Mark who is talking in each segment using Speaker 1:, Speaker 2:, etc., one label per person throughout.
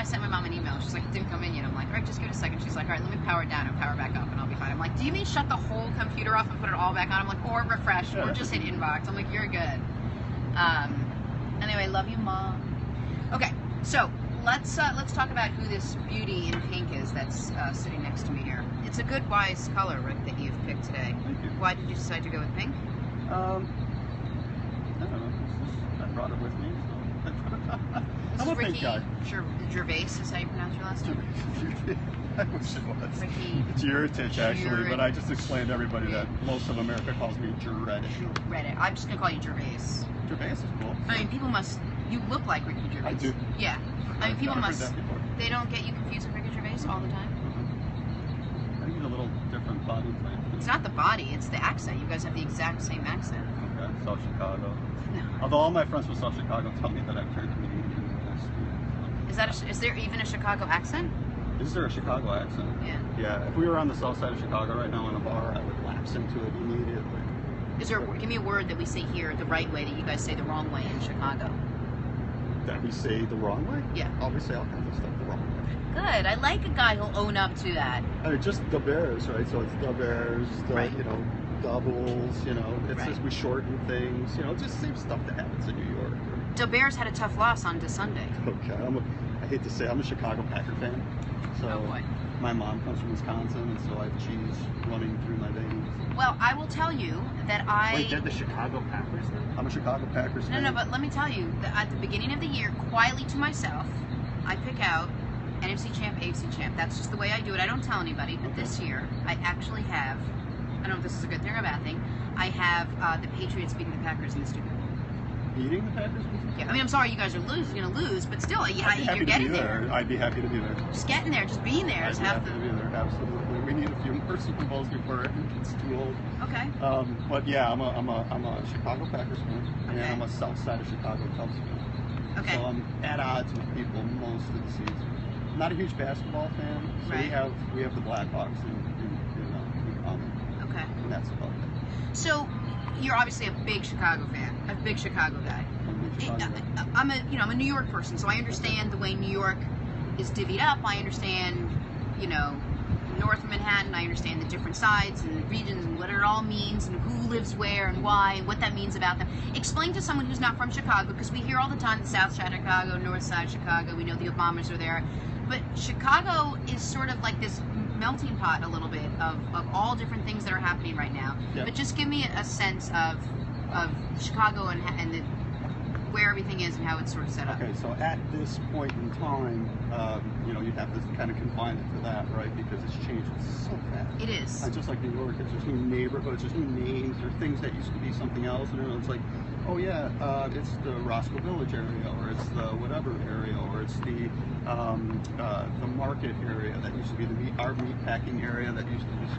Speaker 1: sent my mom an email. She's like, it didn't come in yet. I'm like, all right, just give it a second. She's like, all right, let me power it down and power back up and I'll be fine. I'm like, do you mean shut the whole computer off and put it all back on? I'm like, or refresh, or just hit inbox. I'm like, you're good. Anyway, love you, Mom. Okay, so let's talk about who this beauty in pink is that's sitting next to me here. It's a good, wise color, Rick, that you've picked today.
Speaker 2: Thank you.
Speaker 1: Why did you decide to go with pink?
Speaker 2: I don't know. I brought it with me. So. I'm a pink guy.
Speaker 1: Gervais is how you pronounce your last name?
Speaker 2: I wish it was.
Speaker 1: Ricky.
Speaker 2: It's Juritich, actually, but I just explained to everybody that most of America calls me Juretich.
Speaker 1: Reddit. I'm just going to call you Gervais.
Speaker 2: Gervais is cool.
Speaker 1: I mean, people must... You look like Ricky Gervais.
Speaker 2: I do.
Speaker 1: Yeah. I mean, people must...
Speaker 2: Heard that before.
Speaker 1: They don't get you confused with Ricky Gervais all the time?
Speaker 2: I think he's a little different body type.
Speaker 1: It's not the body, it's the accent. You guys have the exact same accent.
Speaker 2: Okay, South Chicago.
Speaker 1: No.
Speaker 2: Although all my friends from South Chicago tell me that I've turned Canadian.
Speaker 1: Is there even a Chicago accent?
Speaker 2: Is there a Chicago accent?
Speaker 1: Yeah.
Speaker 2: Yeah, if we were on the south side of Chicago right now in a bar, I would lapse into it immediately.
Speaker 1: Is there? Give me a word that we say here the right way that you guys say the wrong way in Chicago.
Speaker 2: That we say the wrong way?
Speaker 1: Yeah.
Speaker 2: Oh, we say all kinds of stuff the wrong way.
Speaker 1: Good. I like a guy who'll own up to that.
Speaker 2: I mean, just the Bears, right? So it's the Bears, the, you know, doubles, you know, it's just we shorten things, you know, just same stuff that happens in New York.
Speaker 1: The Bears had a tough loss on Sunday.
Speaker 2: Okay, I hate to say, I'm a Chicago Packer fan. So
Speaker 1: oh boy.
Speaker 2: My mom comes from Wisconsin, and so I have cheese running through my veins.
Speaker 1: Well, I will tell you that
Speaker 3: Wait, they're the Chicago Packers then?
Speaker 2: I'm a Chicago Packers fan.
Speaker 1: No, but let me tell you, that at the beginning of the year, quietly to myself, I pick out NFC champ, AFC champ. That's just the way I do it. I don't tell anybody, but this year, I actually have, I don't know if this is a good thing or a bad thing, I have the Patriots beating the Packers in the Super Bowl.
Speaker 2: Beating the Packers?
Speaker 1: Yeah, I mean, I'm sorry you guys are going to lose, but still, you're getting there.
Speaker 2: I'd be happy to be there.
Speaker 1: Just getting there, just being there is half the...
Speaker 2: I'd be happy to be there, absolutely. We need a few more Super Bowls before it gets too old.
Speaker 1: Okay.
Speaker 2: But yeah, I'm a Chicago Packers fan, and
Speaker 1: Okay.
Speaker 2: I'm a South Side of Chicago Cubs fan.
Speaker 1: Okay.
Speaker 2: So I'm at odds with people most of the season. I'm not a huge basketball fan, so
Speaker 1: Right.
Speaker 2: we have the Blackhawks in common.
Speaker 1: Okay.
Speaker 2: And that's about it.
Speaker 1: So, you're obviously a big Chicago fan, a big Chicago guy. I'm a New York person, so I understand the way New York is divvied up. I understand, north of Manhattan. I understand the different sides and regions and what it all means and who lives where and why and what that means about them. Explain to someone who's not from Chicago, because we hear all the time the South Side of Chicago, North Side of Chicago. We know the Obamas are there, but Chicago is sort of like this melting pot a little bit of all different things that are happening right now.
Speaker 2: Yep.
Speaker 1: But just give me a sense of Chicago and where everything is and how it's sort of set up.
Speaker 2: Okay, so at this point in time, you'd have to kind of confine it to that, right? Because it's changed so fast.
Speaker 1: It is.
Speaker 2: And just like New York, there's new neighborhoods, there's new names, there's things that used to be something else, and it's like, oh yeah, it's the Roscoe Village area, or it's the whatever area, or it's the market area that used to be our meat packing area that used to just,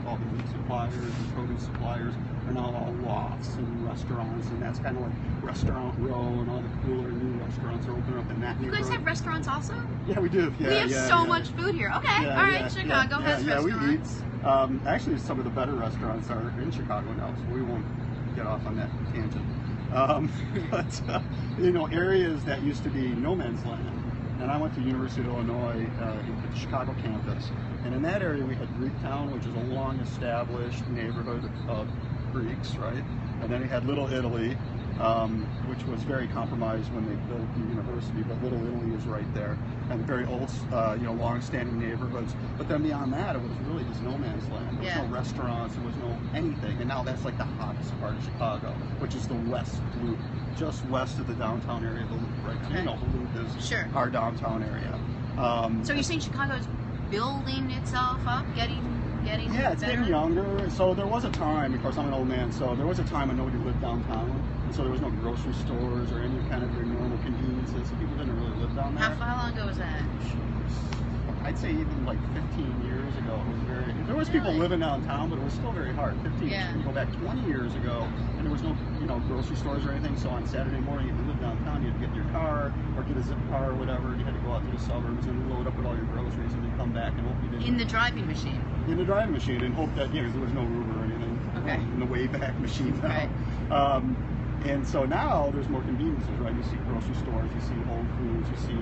Speaker 2: all the meat suppliers and produce suppliers are now all lofts and restaurants, and that's kind of like Restaurant Row, and all the cooler new restaurants are opening up in that neighborhood.
Speaker 1: You guys have restaurants also?
Speaker 2: Yeah, we do. Yeah,
Speaker 1: we have so much food here. Okay, all right, Chicago has restaurants.
Speaker 2: Yeah, we eat. Actually, some of the better restaurants are in Chicago now, so we won't get off on that tangent. But areas that used to be no man's land. And I went to University of Illinois at the Chicago campus, and in that area we had Greektown, which is a long-established neighborhood of Greeks, right? And then we had Little Italy, which was very compromised when they built the university, but Little Italy is right there, and very old, long-standing neighborhoods. But then beyond that, it was really just no man's land. There was no restaurants, there was no anything, and now that's like the hottest part of Chicago, which is the West Loop, just west of the downtown area of the Loop, right?
Speaker 1: Okay.
Speaker 2: The Loop is our downtown area.
Speaker 1: So you're saying Chicago's building itself up, getting
Speaker 2: yeah, it's
Speaker 1: better?
Speaker 2: getting younger. So there was a time, of course I'm an old man, so there was a time when nobody lived downtown, and so there was no grocery stores or any kind of your normal conveniences, so people didn't really live down there.
Speaker 1: How long ago was that?
Speaker 2: I'd say even like 15 years ago, it was there was people living downtown, but it was still very hard. 15 years ago, go back 20 years ago, and there was no, grocery stores or anything, so on Saturday morning, if you lived downtown, you had to get in your car, or get a zip car or whatever, and you had to go out to the suburbs and load up with all your groceries, and then come back and hope you didn't.
Speaker 1: In the driving machine?
Speaker 2: In the driving machine, and hope that, there was no Uber or anything.
Speaker 1: Okay.
Speaker 2: In the Wayback Machine now.
Speaker 1: Right.
Speaker 2: And so now there's more conveniences, right? You see grocery stores, you see Whole Foods, you see,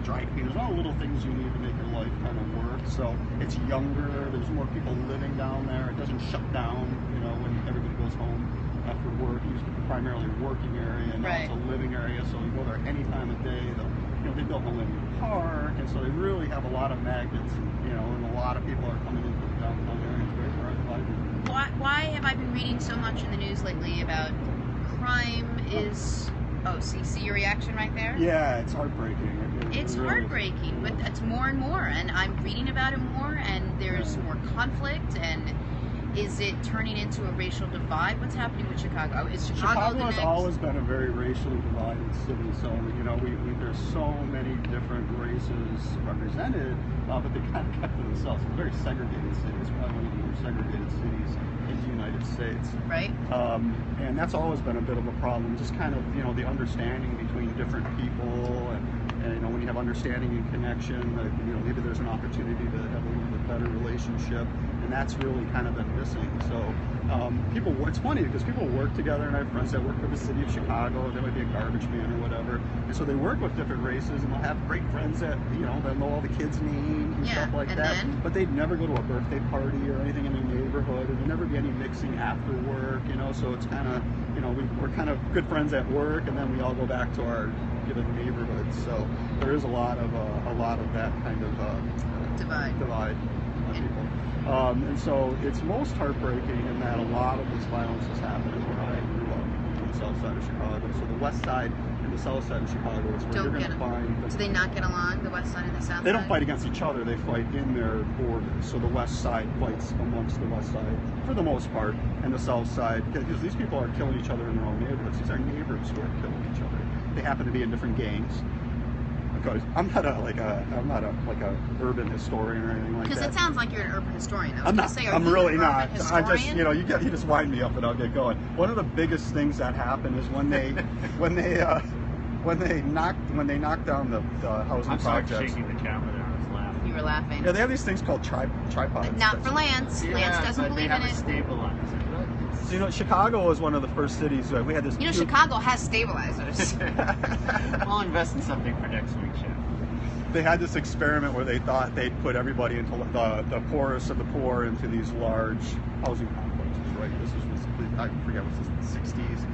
Speaker 2: dry cleaners, all the little things you need to make your life kind of work. So it's younger. There's more people living down there. It doesn't shut down, when everybody goes home after work. It used to be primarily a working area, and now it's a living area. So you go there any time of day. They built Millennium Park, and so they really have a lot of magnets, and a lot of people are coming into the downtown area. It's very vibrant.
Speaker 1: Why have I been reading so much in the news lately about crime is... Oh, see your reaction right there?
Speaker 2: Yeah, it's heartbreaking.
Speaker 1: It's really heartbreaking, but it's more and more, and I'm reading about it more, and there's more conflict, and is it turning into a racial divide? What's happening with Chicago? Is Chicago
Speaker 2: has always been a very racially divided city, so there's so many different races represented, but they kind of kept to themselves. It's a very segregated city. It's probably one of the more segregated cities in the United States.
Speaker 1: Right.
Speaker 2: And that's always been a bit of a problem, just kind of, the understanding between different people, and when you have understanding and connection, maybe there's an opportunity to have a little bit better relationship, and that's really kind of been missing. So it's funny because people work together, and I have friends that work for the city of Chicago. They might be a garbage man or whatever, and so they work with different races, and they'll have great friends that that know all the kids' names and stuff like that. But they'd never go to a birthday party or anything in their neighborhood, and there'd never be any mixing after work. So it's kind of we're kind of good friends at work, and then we all go back to our given neighborhoods. So there is a lot of that kind of divide of people. And so it's most heartbreaking in that a lot of this violence is happening where I grew up, on the south side of Chicago. So the west side and the south side of Chicago is where you're going to find...
Speaker 1: Do they not get along, the west side and the south side?
Speaker 2: They don't fight against each other, they fight in their borders. So the west side fights amongst the west side for the most part, and the south side, because these people are killing each other in their own neighborhoods. These are neighbors who are killing each other. They happen to be in different gangs. Because I'm not a urban historian or anything like that.
Speaker 1: Because it sounds like you're an urban historian.
Speaker 2: I'm not. I'm really not. I just, you just wind me up and I'll get going. One of the biggest things that happened is when they knocked down the housing projects.
Speaker 3: I'm sorry, shaking the camera there. I was laughing.
Speaker 1: You were laughing.
Speaker 2: Yeah, they have these things called tripods.
Speaker 1: But not for Lance. Lance doesn't believe in it.
Speaker 3: Stabilizer.
Speaker 2: So, Chicago was one of the first cities where we had this...
Speaker 1: Chicago has stabilizers.
Speaker 3: We'll invest in something for next week, Chef.
Speaker 2: They had this experiment where they thought they'd put everybody into the poorest of the poor into these large housing complexes, right? I forget what this was, the 60s.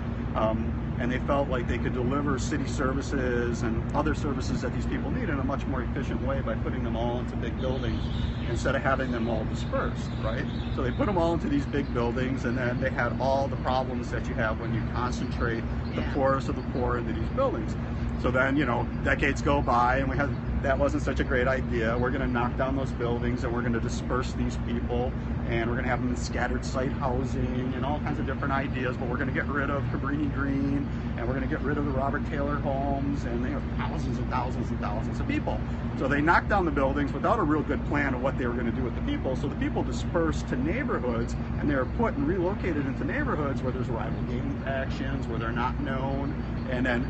Speaker 2: And they felt like they could deliver city services and other services that these people need in a much more efficient way by putting them all into big buildings instead of having them all dispersed, right? So they put them all into these big buildings, and then they had all the problems that you have when you concentrate the poorest of the poor into these buildings. So then, decades go by, and that wasn't such a great idea. We're going to knock down those buildings, and we're going to disperse these people, and we're going to have them in scattered site housing and all kinds of different ideas, but we're going to get rid of Cabrini Green, and we're going to get rid of the Robert Taylor homes, and they have thousands and thousands and thousands of people. So they knocked down the buildings without a real good plan of what they were going to do with the people. So the people dispersed to neighborhoods, and they were put and relocated into neighborhoods where there's rival gang factions, where they're not known, and then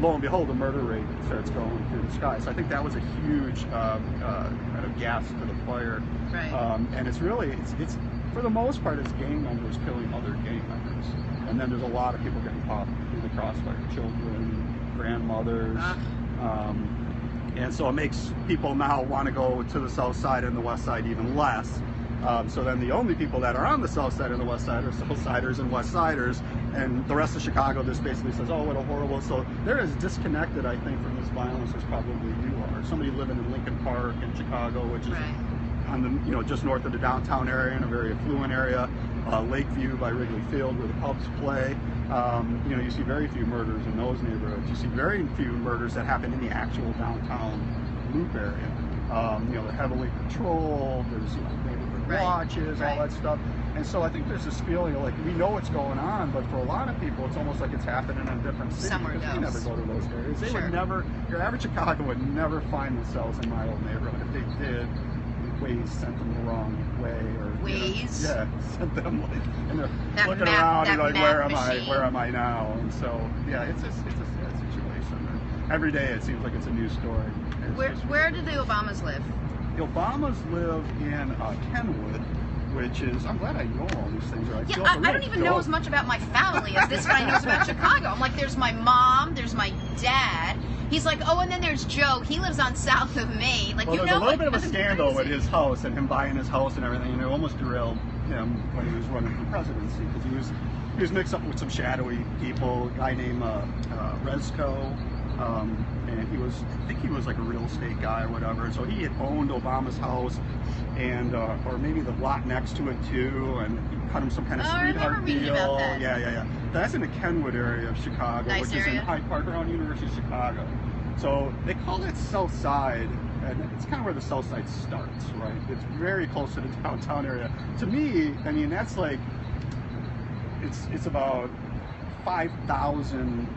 Speaker 2: lo and behold, the murder rate starts going through the sky. So I think that was a huge kind of gas to the fire.
Speaker 1: Right.
Speaker 2: And it's really, it's for the most part, it's gang members killing other gang members. And then there's a lot of people getting caught through the crossfire, children, grandmothers. And so it makes people now want to go to the south side and the west side even less. So then the only people that are on the south side and the west side are south siders and west siders, and the rest of Chicago just basically says, oh, what a horrible... So they're as disconnected, I think, from this violence as probably you are. Somebody living in Lincoln Park in Chicago, which is on the, just north of the downtown area in a very affluent area, Lakeview by Wrigley Field where the Cubs play. You see very few murders in those neighborhoods. You see very few murders that happen in the actual downtown loop area. They're heavily patrolled. There's neighborhood watches, all that stuff. And so I think there's this feeling of like, we know what's going on, but for a lot of people, it's almost like it's happening in a different city.
Speaker 1: Somewhere
Speaker 2: because they never go to those areas. They
Speaker 1: Sure.
Speaker 2: would never, your average Chicago would never find themselves in my old neighborhood. If they did, Waze sent them the wrong way, or
Speaker 1: Waze?
Speaker 2: Sent them like, and they're
Speaker 1: That
Speaker 2: looking
Speaker 1: map-
Speaker 2: around
Speaker 1: that
Speaker 2: and like,
Speaker 1: map
Speaker 2: where am I now? And so, yeah, it's a sad situation. And every day it seems like it's a new story.
Speaker 1: Where do the Obamas live?
Speaker 2: The Obamas live in Kenwood, which is, I'm glad I know all these things.
Speaker 1: I don't even know as much about my family as this guy knows about Chicago. I'm like, there's my mom, there's my dad, He's like, oh, and then there's Joe. He lives on south of Maine. Like,
Speaker 2: Well,
Speaker 1: you
Speaker 2: there's
Speaker 1: know,
Speaker 2: a little bit of a
Speaker 1: nothing
Speaker 2: scandal with
Speaker 1: crazy.
Speaker 2: his house and him buying his house and everything, and it almost derailed him when he was running for presidency because he was mixed up with some shadowy people, a guy named Rezko, and I think he was like a real estate guy or whatever. And so he had owned Obama's house, and or maybe the lot next to it too, and he cut him some kind of
Speaker 1: Oh, I remember
Speaker 2: sweetheart
Speaker 1: reading
Speaker 2: deal.
Speaker 1: about that.
Speaker 2: Yeah. That's in the Kenwood area of Chicago,
Speaker 1: Nice
Speaker 2: which is in
Speaker 1: area.
Speaker 2: Hyde Park around University of Chicago. So they call it South Side, and it's kind of where the South Side starts, right? It's very close to the downtown area. To me, I mean, that's like, it's about 5,000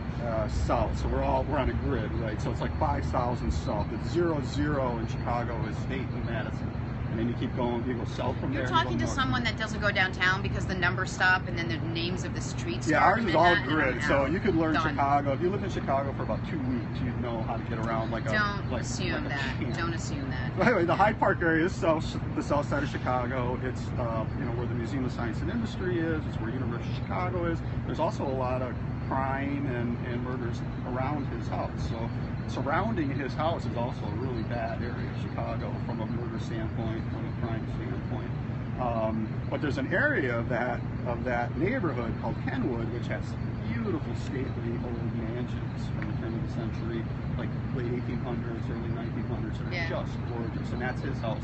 Speaker 2: south. So we're on a grid, right? So it's like 5,000 south. It's 0, 0 in Chicago is State and Madison. And then you keep going, you go south from
Speaker 1: You're
Speaker 2: there.
Speaker 1: talking
Speaker 2: you
Speaker 1: to
Speaker 2: go north.
Speaker 1: someone that doesn't go downtown because the numbers stop and then the names of the streets
Speaker 2: Yeah,
Speaker 1: start.
Speaker 2: ours
Speaker 1: and
Speaker 2: is
Speaker 1: then
Speaker 2: all
Speaker 1: that,
Speaker 2: grid,
Speaker 1: and
Speaker 2: so you could learn
Speaker 1: Done.
Speaker 2: Chicago. If you lived in Chicago for about 2 weeks, you'd know how to get around like
Speaker 1: Don't
Speaker 2: a
Speaker 1: assume
Speaker 2: like a
Speaker 1: that.
Speaker 2: champ.
Speaker 1: Don't assume that.
Speaker 2: But anyway, the Hyde Park area is the south side of Chicago. It's where the Museum of Science and Industry is. It's where University of Chicago is. There's also a lot of crime and murders around his house. So surrounding his house is also a really bad area of Chicago from a murder standpoint, from a crime standpoint. But there's an area of that neighborhood called Kenwood, which has beautiful, stately old mansions from the turn of the century, like late 1800s, early 1900s. They're
Speaker 1: Yeah.
Speaker 2: just gorgeous, and that's his house.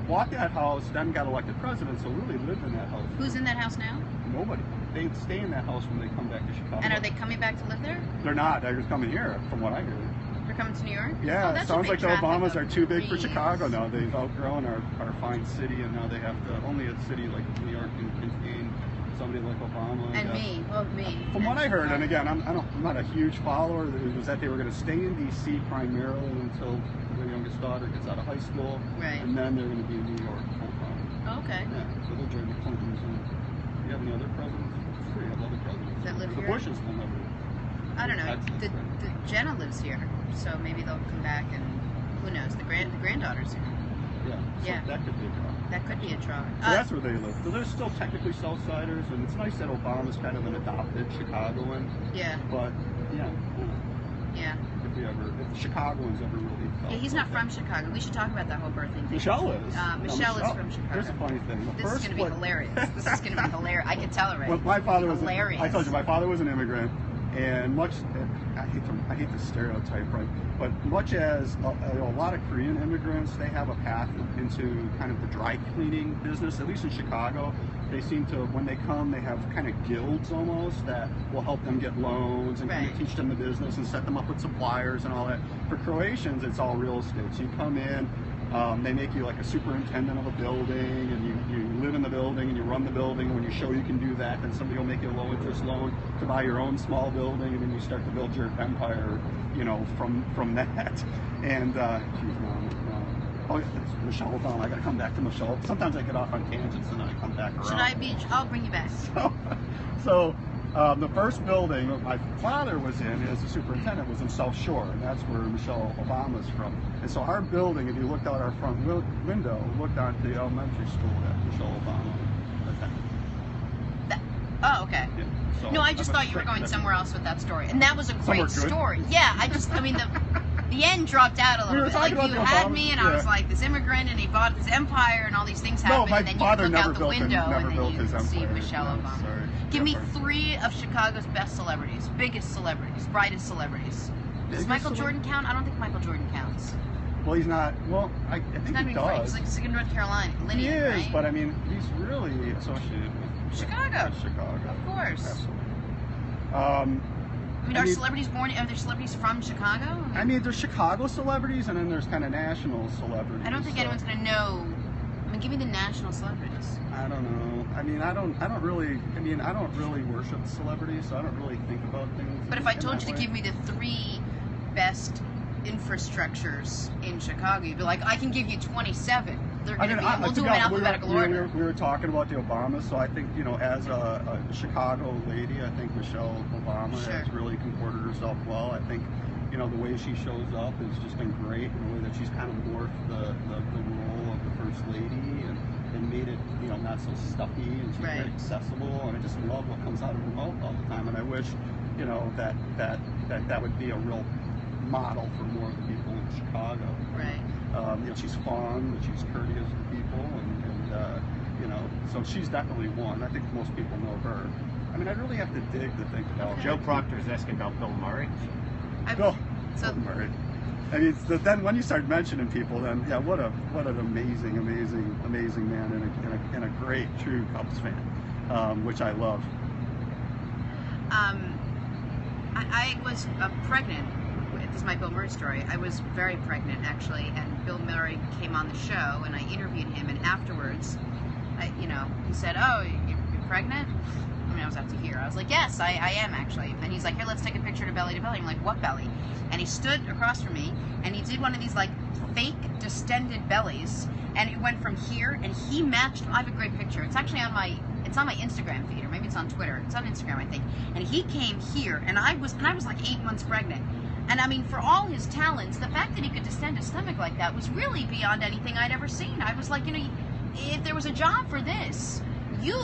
Speaker 2: Bought that house, then got elected president, so really lived in that house.
Speaker 1: Who's in that house now?
Speaker 2: Nobody. They stay in that house when they come back to Chicago.
Speaker 1: And are they coming back to live there?
Speaker 2: They're not. They're just coming here, from what I hear.
Speaker 1: They're coming to New York?
Speaker 2: Yeah,
Speaker 1: Oh,
Speaker 2: it
Speaker 1: that's a
Speaker 2: sounds
Speaker 1: big
Speaker 2: like the
Speaker 1: traffic
Speaker 2: Obamas
Speaker 1: of
Speaker 2: are too big for
Speaker 1: Greens.
Speaker 2: Chicago now. They've outgrown our fine city, and now they have to, only a city like New York can contain somebody like Obama.
Speaker 1: And me. Well, me.
Speaker 2: From what
Speaker 1: And
Speaker 2: I heard, and
Speaker 1: Chicago.
Speaker 2: again, I'm not a huge follower, it was that they were going to stay in D.C. primarily until their youngest daughter gets out of high school,
Speaker 1: Right.
Speaker 2: and then they're going to be in New York full time.
Speaker 1: Oh, okay.
Speaker 2: Yeah, so they'll join the Clintons. And you have any other presidents? Sure, you have other presidents.
Speaker 1: That live
Speaker 2: the
Speaker 1: here?
Speaker 2: Bushes will never.
Speaker 1: I don't know.
Speaker 2: That's-
Speaker 1: The Jenna lives here, so maybe they'll come back and who knows? The granddaughter's here.
Speaker 2: Yeah, so
Speaker 1: Yeah.
Speaker 2: that could be a draw.
Speaker 1: That could be a draw.
Speaker 2: So that's where they live. So they're still technically Southsiders, and it's nice that Obama's kind of an adopted Chicagoan.
Speaker 1: Yeah,
Speaker 2: But yeah,
Speaker 1: yeah.
Speaker 2: if the Chicagoans ever really felt.
Speaker 1: Yeah, he's not from Chicago. We should talk about that whole birthing thing.
Speaker 2: Michelle is.
Speaker 1: Michelle is from Chicago.
Speaker 2: Here's a funny thing. The
Speaker 1: This is
Speaker 2: first
Speaker 1: going to be hilarious. This is going to be hilarious. I can tell already.
Speaker 2: Well, my father was.
Speaker 1: hilarious.
Speaker 2: I told you, my father was an immigrant, and I hate the stereotype, right? But much as a lot of Korean immigrants, they have a path into kind of the dry cleaning business. At least in Chicago, they seem to, when they come, they have kind of guilds almost that will help them get loans and kind of
Speaker 1: Right.
Speaker 2: teach them the business and set them up with suppliers and all that. For Croatians, it's all real estate. So you come in. They make you like a superintendent of a building, and you live in the building and you run the building. When you show you can do that, then somebody will make you a low interest loan to buy your own small building, and then you start to build your empire, from that. And geez, oh yeah, it's Michelle Obama. I got to come back to Michelle. Sometimes I get off on tangents and then I come back around.
Speaker 1: Should I be? I'll bring you back.
Speaker 2: So the first building that my father was in as a superintendent was in South Shore, and that's where Michelle Obama's from. And so our building, if you looked out our front window, looked onto the elementary school that Michelle Obama attended.
Speaker 1: Oh, okay.
Speaker 2: Yeah. So
Speaker 1: No, I just
Speaker 2: I'm a
Speaker 1: thought you were
Speaker 2: strict
Speaker 1: going
Speaker 2: member.
Speaker 1: somewhere else with that story, and that was a
Speaker 2: Somewhere
Speaker 1: great
Speaker 2: good.
Speaker 1: story. Yeah, I mean the end dropped out a
Speaker 2: We
Speaker 1: little
Speaker 2: were
Speaker 1: bit. Like
Speaker 2: talking
Speaker 1: you
Speaker 2: about the
Speaker 1: had
Speaker 2: Obamas,
Speaker 1: me, and I was
Speaker 2: yeah.
Speaker 1: like this immigrant, and he bought this empire, and all these things
Speaker 2: No,
Speaker 1: happened,
Speaker 2: my
Speaker 1: and then you
Speaker 2: father
Speaker 1: look
Speaker 2: never
Speaker 1: out the
Speaker 2: built
Speaker 1: window,
Speaker 2: never
Speaker 1: and then
Speaker 2: built
Speaker 1: you
Speaker 2: his
Speaker 1: see
Speaker 2: empire.
Speaker 1: Michelle
Speaker 2: No,
Speaker 1: Obama.
Speaker 2: sorry.
Speaker 1: Give me
Speaker 2: Different.
Speaker 1: 3 of Chicago's best celebrities, biggest celebrities, brightest celebrities. Does
Speaker 2: Biggest
Speaker 1: Michael
Speaker 2: celeb-
Speaker 1: Jordan count? I don't think Michael Jordan counts.
Speaker 2: Well, he's not. Well, I
Speaker 1: He's
Speaker 2: think
Speaker 1: not
Speaker 2: he
Speaker 1: even from.
Speaker 2: does.
Speaker 1: He's like North Carolina,
Speaker 2: He
Speaker 1: linear,
Speaker 2: is,
Speaker 1: right?
Speaker 2: but I mean, he's really associated with
Speaker 1: Chicago.
Speaker 2: with Chicago.
Speaker 1: Of course.
Speaker 2: Absolutely.
Speaker 1: I mean, are celebrities born? Are there celebrities from Chicago?
Speaker 2: I mean, there's Chicago celebrities, and then there's kind of national celebrities.
Speaker 1: I don't think
Speaker 2: so-
Speaker 1: anyone's gonna know. I mean, give me the national celebrities.
Speaker 2: I don't know. I mean, I don't really worship celebrities, so I don't really think about things.
Speaker 1: But if I
Speaker 2: in
Speaker 1: told
Speaker 2: that
Speaker 1: you to
Speaker 2: way.
Speaker 1: give me the 3 best infrastructures in Chicago, you'd be like, I can give you 27. They're gonna be. We'll do them in alphabetical order.
Speaker 2: We were talking about the Obamas, so I think, as a Chicago lady, I think Michelle Obama
Speaker 1: Sure.
Speaker 2: has really comported herself well. I think, the way she shows up has just been great, in the way that she's kind of morphed the role of the First Lady and made it, not so stuffy, and she's
Speaker 1: Right.
Speaker 2: very accessible, and I just love what comes out of her mouth all the time, and I wish, that would be a real model for more of the people in Chicago.
Speaker 1: Right.
Speaker 2: You know, she's fun, but she's courteous to people, and you know, so she's definitely one. I think most people know her. I mean, I really have to dig to think about.
Speaker 3: Joe Proctor's asking about Bill Murray.
Speaker 2: Bill Murray. I mean, then when you start mentioning people, then yeah, what an amazing man and a great true Cubs fan, which I love.
Speaker 1: I was pregnant. This is my Bill Murray story. I was very pregnant actually, and Bill Murray came on the show, and I interviewed him, and afterwards, he said, "Oh, you're pregnant?" I mean, I was out to hear. I was like, "Yes, I am actually." And he's like, "Here, let's take a picture to belly." I'm like, "What belly?" And he stood across from me, and he did one of these like fake distended bellies, and it went from here, and he matched. I have a great picture. It's actually on my Instagram feed, or maybe it's on Twitter. It's on Instagram, I think. And he came here, and I was like 8 months pregnant. And I mean, for all his talents, the fact that he could distend his stomach like that was really beyond anything I'd ever seen. I was like, if there was a job for this, you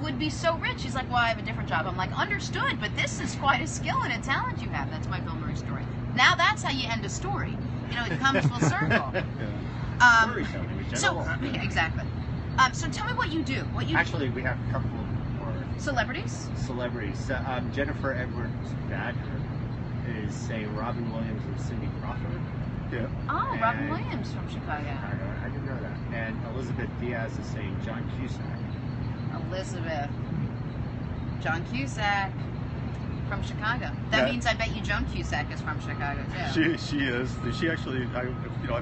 Speaker 1: would be so rich. He's like, well, I have a different job. I'm like, understood, but this is quite a skill and a talent you have. That's my Bill Murray story. Now that's how you end a story. It comes full circle. Exactly. So tell me what you do.
Speaker 3: Actually, we have a couple more
Speaker 1: celebrities.
Speaker 3: Jennifer Edwards' dad is saying Robin Williams and Cindy Crawford.
Speaker 2: Yeah.
Speaker 1: Oh, Robin Williams from Chicago.
Speaker 3: I didn't know that. And Elizabeth Diaz is saying John Cusack.
Speaker 1: John Cusack from Chicago. That means I bet you Joan Cusack is from Chicago too.
Speaker 2: She is. She actually,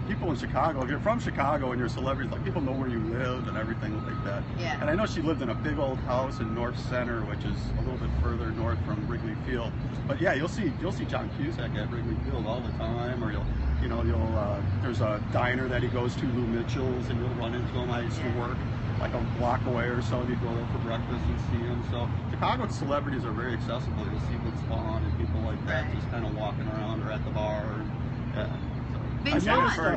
Speaker 2: people in Chicago, if you're from Chicago and you're celebrities, like people know where you live and everything like that.
Speaker 1: Yeah.
Speaker 2: And I know she lived in a big old house in North Center, which is a little bit further north from Wrigley Field. But yeah, you'll see John Cusack at Wrigley Field all the time, or there's a diner that he goes to, Lou Mitchell's, and you'll run into him. I used to work like a block away or so, and you'd go there for breakfast and see him. So Chicago celebrities are very accessible. You'll see Vince Vaughn and people like that just kind of walking around or at the bar.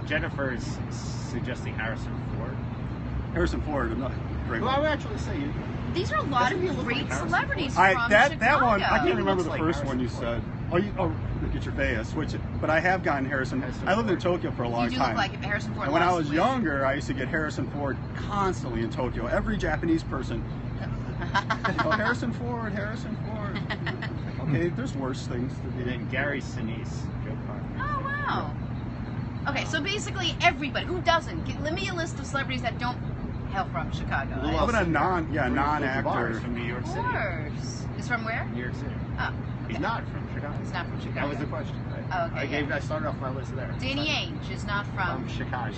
Speaker 3: Jennifer is suggesting Harrison Ford.
Speaker 2: Harrison Ford, great.
Speaker 3: Well, I would actually say
Speaker 1: these are a lot of great celebrities from Chicago.
Speaker 2: That one, I can't remember the first one you said. Get your Bay, switch it. But I have gotten Harrison. I lived in Tokyo for a long time.
Speaker 1: You do look like Harrison Ford.
Speaker 2: And when I was younger, I used to get Harrison Ford constantly in Tokyo. Every Japanese person, Harrison Ford. Okay, there's worse things to be.
Speaker 3: And Gary Sinise, Joe Parker.
Speaker 1: Oh wow. Okay, so basically everybody. Who doesn't? Give me a list of celebrities that don't hail from Chicago.
Speaker 2: How about a non-actor
Speaker 3: from New York City?
Speaker 1: Of course. Is from where?
Speaker 3: New York City.
Speaker 1: Oh.
Speaker 3: He's not from Chicago.
Speaker 1: He's not from Chicago.
Speaker 3: That was the question, right?
Speaker 1: Oh, okay.
Speaker 3: I started off my list there.
Speaker 1: Danny Ainge is not from
Speaker 3: Chicago.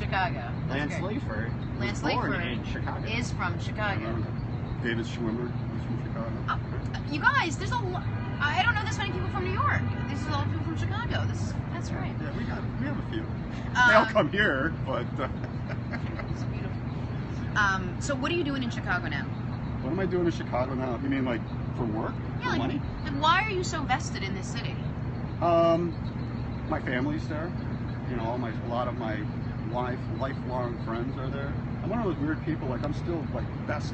Speaker 3: Lance Langford in Chicago.
Speaker 1: Is from Chicago.
Speaker 2: David Schwimmer is from Chicago.
Speaker 1: You guys, there's a lot. I don't know this many people from New York. This is all people from Chicago. That's right.
Speaker 2: Yeah, we have a few. They all come here, but.
Speaker 1: It's beautiful. So what are you doing in Chicago now?
Speaker 2: What am I doing in Chicago now? You mean like for work?
Speaker 1: Yeah,
Speaker 2: for money?
Speaker 1: Like why are you so vested in this city?
Speaker 2: My family's there. A lot of my lifelong friends are there. I'm one of those weird people. Like I'm still like best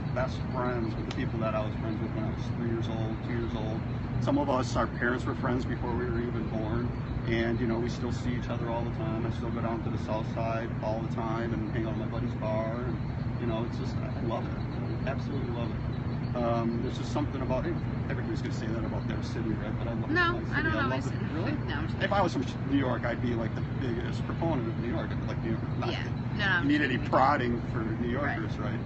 Speaker 2: friends with the people that I was friends with when I was 3 years old, 2 years old. Some of us, our parents were friends before we were even born, and we still see each other all the time. I still go down to the South Side all the time and hang out at my buddy's bar, and it's just I love it. I absolutely love it. There's just something about it. Everybody's going to say that about their city, right? But I love it.
Speaker 1: I don't know.
Speaker 2: Really?
Speaker 1: No.
Speaker 2: If I was from New York, I'd be like the biggest proponent of New York. I'd be like, New York.
Speaker 1: No.
Speaker 2: You need any prodding for New Yorkers, right?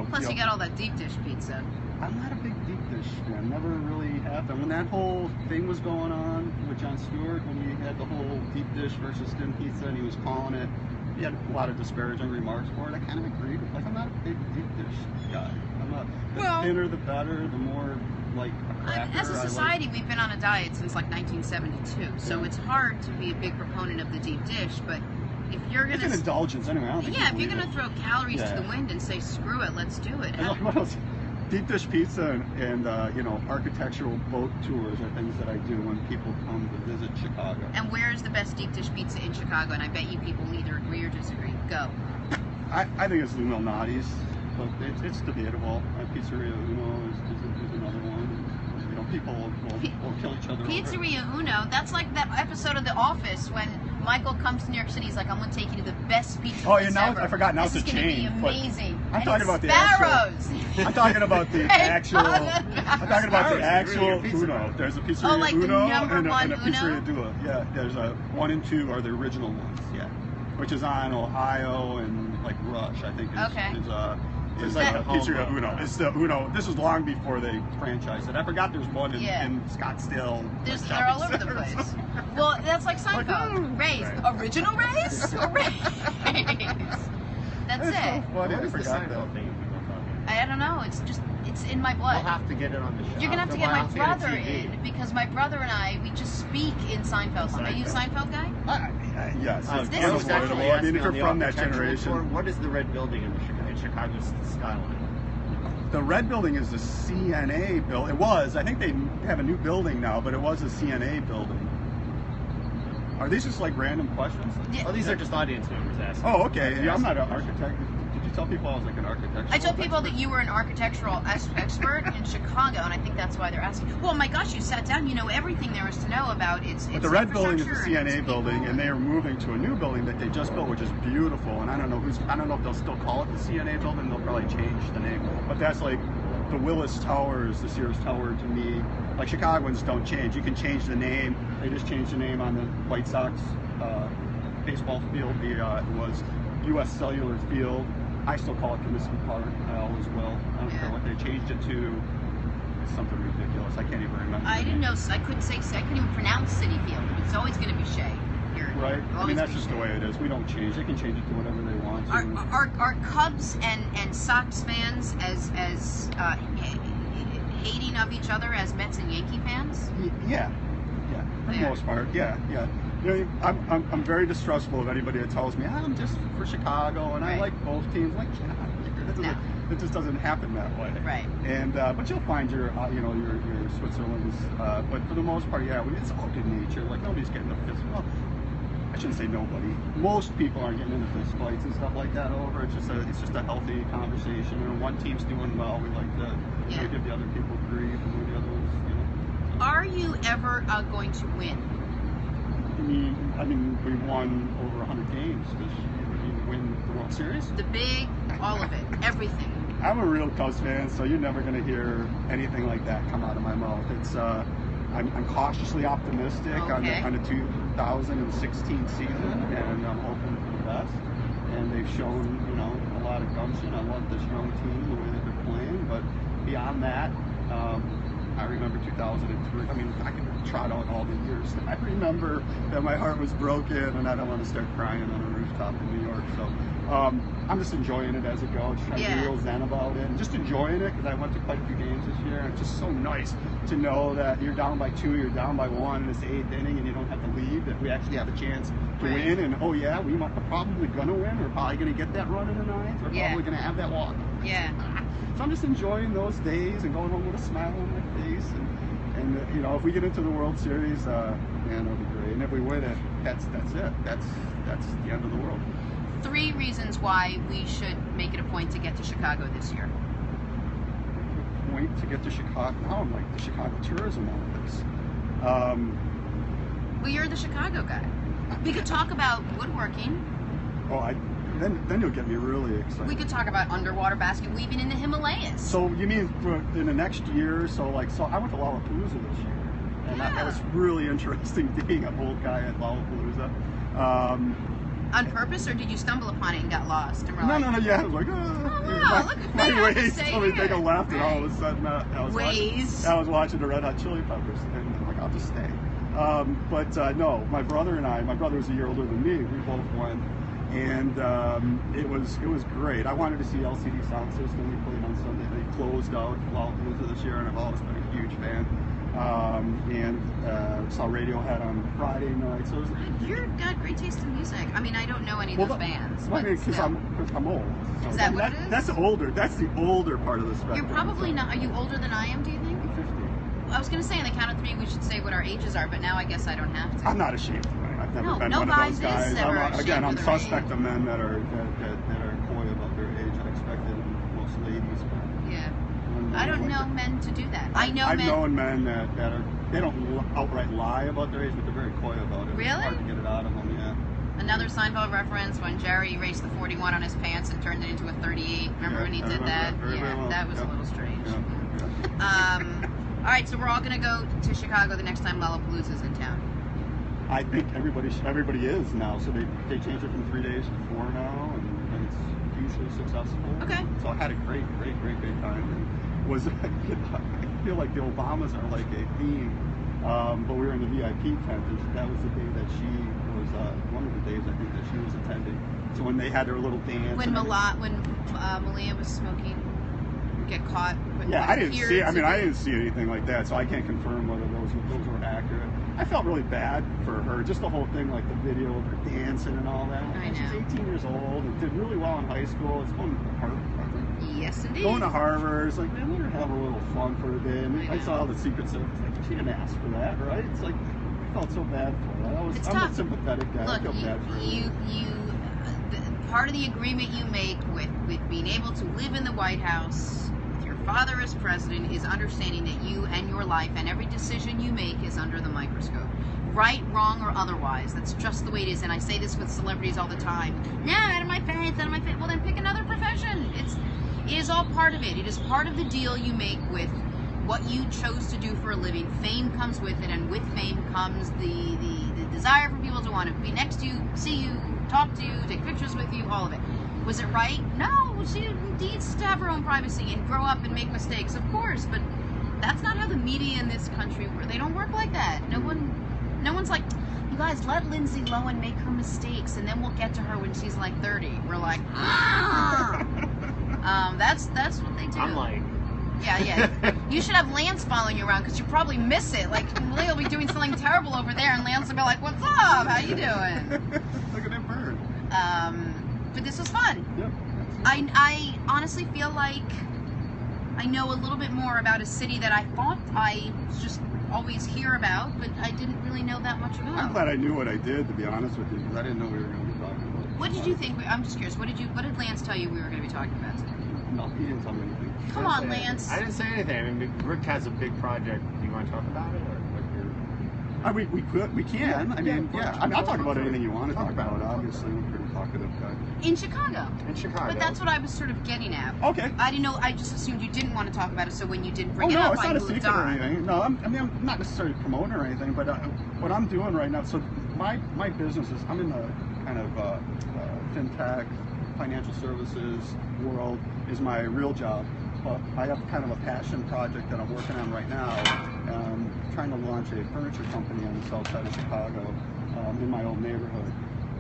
Speaker 1: Plus, you got all that deep dish pizza.
Speaker 2: I'm not a big deep dish fan. Never really have been. When that whole thing was going on with Jon Stewart, when he had the whole deep dish versus thin pizza, and he was calling it, he had a lot of disparaging remarks for it. I kind of agreed. I'm not a big deep dish guy. I'm not. The thinner, the better. The more like a cracker.
Speaker 1: As a society, we've been on a diet since like 1972, so it's hard to be a big proponent of the deep dish. But if you're gonna,
Speaker 2: it's an indulgence anyway. I don't think
Speaker 1: if you're gonna throw calories to the wind and say screw it, let's do it.
Speaker 2: What else? Deep dish pizza and architectural boat tours are things that I do when people come to visit Chicago.
Speaker 1: And where is the best deep dish pizza in Chicago? And I bet you people either agree or disagree. Go.
Speaker 2: I think it's Lou Malnati's, but it's debatable. Pizzeria Uno is another one. people will kill each other.
Speaker 1: Pizzeria Uno. That's like that episode of The Office when Michael comes to New York City. He's like, I'm going to take you to the best pizza place ever.
Speaker 2: I forgot. Now
Speaker 1: this
Speaker 2: it's a
Speaker 1: is
Speaker 2: chain.
Speaker 1: Be amazing.
Speaker 2: I'm talking about the
Speaker 1: Sparrows.
Speaker 2: I'm talking about the actual. I'm talking about the actual Uno. There's a Pizzeria
Speaker 1: like
Speaker 2: Uno
Speaker 1: the
Speaker 2: and a
Speaker 1: Uno?
Speaker 2: Pizzeria Dua. Yeah, there's a 1 and 2 are the original ones. Yeah, which is on Ohio and like Rush. I think is like a Pizzeria Uno. It's the Uno. This was long before they franchised it. I forgot there's one in Scottsdale.
Speaker 1: They're all over the place. Well, that's like Seinfeld. Ray's. Right. Original Ray's? Or Ray's? That's it.
Speaker 2: So funny.
Speaker 3: What
Speaker 2: I
Speaker 3: is the
Speaker 2: forgot
Speaker 3: Seinfeld
Speaker 2: that.
Speaker 3: thing?
Speaker 1: I don't know. It's in my blood.
Speaker 3: We'll have to get it on the show.
Speaker 1: You're going to have to get my brother in because my brother and I, we just speak in Seinfeld. Are you a Seinfeld guy?
Speaker 2: Yes.
Speaker 1: It's
Speaker 3: I was actually
Speaker 2: I mean, if you're
Speaker 3: asking
Speaker 2: from
Speaker 3: on the
Speaker 2: that generation.
Speaker 3: tour, what is the red building in Chicago's skyline?
Speaker 2: The red building is the CNA building. It was. I think they have a new building now, but it was a CNA building. Are these just like random questions?
Speaker 3: Yeah. Oh, these are just audience members asking.
Speaker 2: Oh, okay. Yeah, I'm not an architect. Did you tell people I was like an architectural?
Speaker 1: I told people that you were an architectural expert in Chicago, and I think that's why they're asking. Well, my gosh, you sat down. You know everything there is to know about its
Speaker 2: But the red building is the
Speaker 1: infrastructure
Speaker 2: CNA building, and they are moving to a new building that they just built, which is beautiful. And I don't know if they'll still call it the CNA building. They'll probably change the name. But that's like the Willis Towers, the Sears Tower to me. Like Chicagoans don't change. You can change the name. They just changed the name on the White Sox baseball field. It was U.S. Cellular Field. I still call it Comiskey Park. I always will. I don't care what they changed it to. It's something ridiculous. I can't even remember.
Speaker 1: I didn't know. I couldn't even pronounce City Field. It's always going to be Shea.
Speaker 2: Right. I mean, that's just the way it is. We don't change. They can change it to whatever they want to.
Speaker 1: Are Cubs and Sox fans as hating of each other as Mets and Yankee fans?
Speaker 2: Yeah. For the most part, yeah. You know, I'm very distrustful of anybody that tells me I'm just for Chicago and I like both teams. Like, it just doesn't happen that way.
Speaker 1: Right.
Speaker 2: And but you'll find your Switzerland's. But for the most part, yeah, it's all good nature. Like nobody's getting a fist. Well, I shouldn't say nobody. Most people aren't getting into fist fights and stuff like that over. It's just a healthy conversation. And when one team's doing well, we like to give the other people grief and when the other ones,
Speaker 1: Are you ever going to win?
Speaker 2: I mean, we won over 100 games this year. We win the World Series.
Speaker 1: All of it, everything.
Speaker 2: I'm a real Cubs fan, so you're never going to hear anything like that come out of my mouth. It's I'm cautiously optimistic on the 2016 season, and I'm hoping for the best. And they've shown, a lot of gumption. I love this young team, the way that they're playing. But beyond that, I remember 2003. I mean, I can trot out all the years. I remember that my heart was broken, and I don't want to start crying on a rooftop in New York. So I'm just enjoying it as it goes. Trying to be real zen about it, and just enjoying it because I went to quite a few games this year. And it's just so nice to know that you're down by 2, you're down by 1 in this 8th inning, and you don't have to leave. That we actually have a chance to win. And we're probably gonna win. We're probably gonna get that run in the 9th. We're probably gonna have that walk.
Speaker 1: Yeah.
Speaker 2: So I'm just enjoying those days and going home with a smile on my face. And if we get into the World Series, man, it'll be great. And if we win it, that's it. That's the end of the world.
Speaker 1: 3 reasons why we should make it a point to get to Chicago this year.
Speaker 2: Point to get to Chicago. Now I'm like the Chicago Tourism Olympics.
Speaker 1: Well, you're the Chicago guy. We could talk about woodworking.
Speaker 2: Oh, then you'll get me really excited.
Speaker 1: We could talk about underwater basket weaving in the Himalayas.
Speaker 2: So you mean in the next year? So I went to Lollapalooza this year, and that was really interesting being an old guy at Lollapalooza.
Speaker 1: On purpose, or did you stumble upon it and got lost? And
Speaker 2: no. Yeah, I was like, my Waze told me to take a left, and all of a sudden I was watching the Red Hot Chili Peppers, and I'm like, I'll just stay. No, my brother was a year older than me. We both went. And it was great. I wanted to see LCD Sound System. We played on Sunday. They closed out Lollapalooza this year, and I've always been a huge fan. Saw Radiohead on Friday night. So
Speaker 1: you've got great taste in music. I mean, I don't know any of those bands.
Speaker 2: Because I'm old. So
Speaker 1: is that what it is?
Speaker 2: That's the older part of the spectrum.
Speaker 1: You're probably not. Are you older than I am? Do you think?
Speaker 2: I'm 50.
Speaker 1: I was going to say, on the count of 3, we should say what our ages are, but now I guess I don't have to.
Speaker 2: I'm not ashamed. I've never been one of those guys. I'm suspect of men that are coy about their age. I expect it in most ladies, but
Speaker 1: I don't know men to do that. I know
Speaker 2: I've
Speaker 1: men.
Speaker 2: known men that they don't outright lie about their age, but they're very coy about it.
Speaker 1: Really?
Speaker 2: It's hard to get it out of them, yeah.
Speaker 1: Another Seinfeld reference when Jerry erased the 41 on his pants and turned it into a 38. Remember when he did that?
Speaker 2: Very well.
Speaker 1: That was a little strange.
Speaker 2: Yeah.
Speaker 1: All right, so we're all gonna go to Chicago the next time Lollapalooza's in town.
Speaker 2: I think everybody is now. So they changed it from 3 days to 4 now, and it's hugely successful.
Speaker 1: Okay.
Speaker 2: So I had a great time. And was I feel like the Obamas are like a theme, but we were in the VIP tent, and that was the day that she was one of the days I think that she was attending. So when they had their little dance.
Speaker 1: When Malia was smoking, get caught.
Speaker 2: Yeah, I didn't see. I mean, I didn't see anything like that, so I can't confirm whether those were accurate. I felt really bad for her, just the whole thing, like the video of her dancing and all that.
Speaker 1: I know.
Speaker 2: She's 18 years old and did really well in high school. It's going to Harvard, I think.
Speaker 1: Yes, indeed.
Speaker 2: Going to Harvard. It's like, man, let her have a little fun for a day. And I saw the Secret Service. Like, she didn't ask for that, right? It's like, I felt so bad for her.
Speaker 1: It's
Speaker 2: I'm
Speaker 1: tough.
Speaker 2: a sympathetic guy.
Speaker 1: Look,
Speaker 2: I feel bad for her.
Speaker 1: Part of the agreement you make with being able to live in the White House with your father as president is understanding that you and your life and every decision you make is under the microscope. Right, wrong, or otherwise. That's just the way it is. And I say this with celebrities all the time. No, out of my face, out of my face. Well, then pick another profession. It is all part of it. It is part of the deal you make with what you chose to do for a living. Fame comes with it, and with fame comes the desire for people to want to be next to you, see you, talk to you, take pictures with you, all of it. Was it right? No, she needs to have her own privacy and grow up and make mistakes, of course, but that's not how the media in this country work. They don't work like that. No one's like, you guys, let Lindsay Lohan make her mistakes and then we'll get to her when she's like 30. We're like, that's what they do.
Speaker 3: I'm like,
Speaker 1: yeah. You should have Lance following you around because you probably miss it. Like, Malia will be doing something terrible over there, and Lance will be like, "What's up? How you doing?"
Speaker 2: Look at that bird.
Speaker 1: But this was fun.
Speaker 2: Yep.
Speaker 1: I honestly feel like I know a little bit more about a city that I thought I just always hear about, but I didn't really know that much about.
Speaker 2: I'm glad I knew what I did, to be honest with you, because I didn't know we were going to be talking about it.
Speaker 1: What did you think? I'm just curious. What did Lance tell you we were going to be talking about today?
Speaker 2: No, he didn't tell me anything.
Speaker 1: Come on, Lance.
Speaker 3: I didn't say anything. I mean, Rick has a big project. Do you want to talk about it, or what
Speaker 2: We can. I mean, yeah. I mean, I'll talk about anything you want to talk about. Obviously, I'm a pretty talkative guy.
Speaker 1: In Chicago.
Speaker 3: In Chicago.
Speaker 1: But that's what I was sort of getting at.
Speaker 2: Okay.
Speaker 1: I didn't know. I just assumed you didn't want to talk about it. So when you didn't bring it
Speaker 2: no,
Speaker 1: up,
Speaker 2: it's
Speaker 1: I
Speaker 2: not a
Speaker 1: moved
Speaker 2: secret or
Speaker 1: on.
Speaker 2: anything. No, I'm not necessarily promoting or anything, but what I'm doing right now. So my business is I'm in the kind of fintech, financial services world is my real job. But I have kind of a passion project that I'm working on right now. Trying to launch a furniture company on the south side of Chicago in my own neighborhood.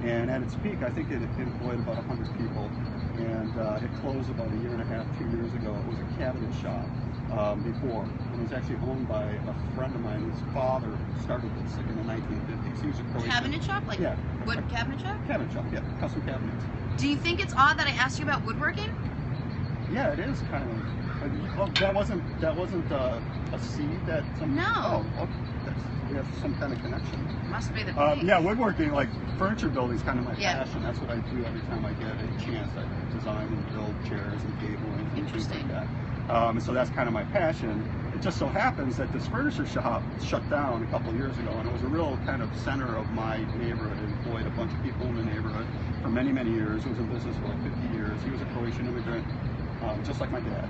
Speaker 2: And at its peak, I think it employed about 100 people. And it closed about a year and a half, 2 years ago. It was a cabinet shop before. And it was actually owned by a friend of mine whose father started this like in the 1950s. He was a Croatian.
Speaker 1: Cabinet shop? Like
Speaker 2: yeah.
Speaker 1: wood cabinet shop?
Speaker 2: Cabinet shop, yeah. Custom cabinets.
Speaker 1: Do you think it's odd that I asked you about woodworking?
Speaker 2: Yeah, it is kind of. Oh, that wasn't a seed that some.
Speaker 1: No.
Speaker 2: Oh, okay. We have some kind of connection.
Speaker 1: Must be the
Speaker 2: yeah, woodworking, like furniture building, is kind of my
Speaker 1: Yeah.
Speaker 2: passion. That's what I do every time I get a chance. I design and build chairs and tables and things
Speaker 1: Interesting.
Speaker 2: like that. So that's kind of my passion. It just so happens that this furniture shop shut down a couple of years ago, and it was a real kind of center of my neighborhood. It employed a bunch of people in the neighborhood for many, many years. It was in business for like 50 years. He was a Croatian immigrant, just like my dad.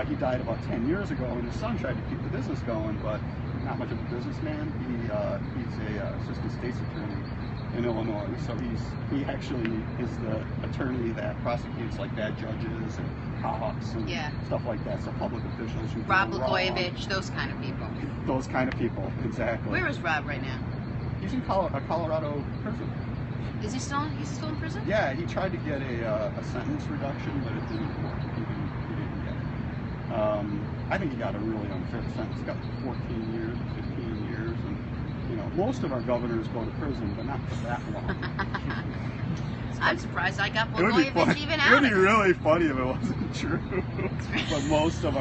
Speaker 2: He died about 10 years ago, and his son tried to keep the business going, but not much of a businessman. He's a assistant state's attorney in Illinois, so he actually is the attorney that prosecutes like bad judges and cops and stuff like that. So public officials who
Speaker 1: Rob
Speaker 2: go wrong.
Speaker 1: Blagojevich, those kind of people.
Speaker 2: Those kind of people, exactly.
Speaker 1: Where is Rob right now?
Speaker 2: He's in Colorado prison.
Speaker 1: Is he still? He's still in prison?
Speaker 2: Yeah, he tried to get a sentence reduction, but it didn't work. He didn't get it. I think he got a really unfair sentence. He got 14 years, 15 years, and most of our governors go to prison, but not for that long.
Speaker 1: I'm surprised I got
Speaker 2: It would be
Speaker 1: Blagojevich even out.
Speaker 2: It would be really funny if it wasn't true. But most of